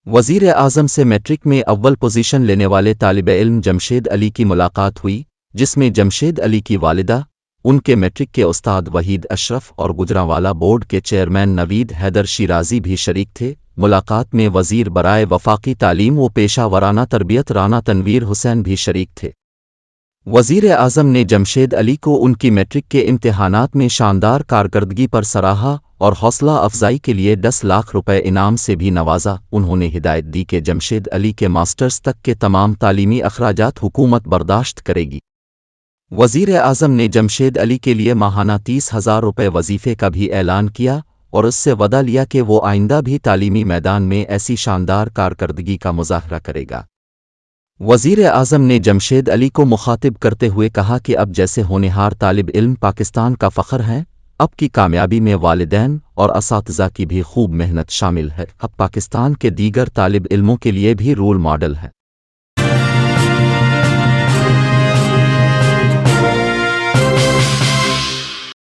वज़ीर आज़म से मैट्रिक में अव्वल पोजीशन लेने वाले तालिब इल्म जमशेद अली की मुलाकात हुई, जिसमें जमशेद अली की वालिदा, उनके मैट्रिक के उस्ताद वहीद अशरफ और गुजरांवाला बोर्ड के चेयरमैन नवीद हैदर शिराजी भी शरीक थे। मुलाकात में वज़ीर बराए वफाकी तालीम व पेशा वराना तरबियत राना तनवीर हुसैन भी शरीक थे। वज़ीर आज़म ने जमशेद अली को उनकी मैट्रिक के इम्तिहानात में शानदार कारकर्दगी पर सराहा और हौसला अफजाई के लिए 10 लाख रुपए इनाम से भी नवाजा। उन्होंने हिदायत दी कि जमशेद अली के मास्टर्स तक के तमाम तालीमी अखराजात हुकूमत बर्दाश्त करेगी। वज़ीर आज़म ने जमशेद अली के लिए माहाना 30,000 रुपए वजीफ़े का भी ऐलान किया और उससे वदा लिया कि वो आइंदा भी तालीमी मैदान में ऐसी शानदार कारकर्दगी का मुज़ाहरा करेगा। वज़ीर आज़म ने जमशेद अली को मुखातिब करते हुए कहा कि अब जैसे होनहार तालिब इल्म पाकिस्तान का फ़ख्र हैं, अब की कामयाबी में वालिदैन और असातिज़ा की भी खूब मेहनत शामिल है। अब पाकिस्तान के दीगर तालिब इल्मों के लिए भी रोल मॉडल है।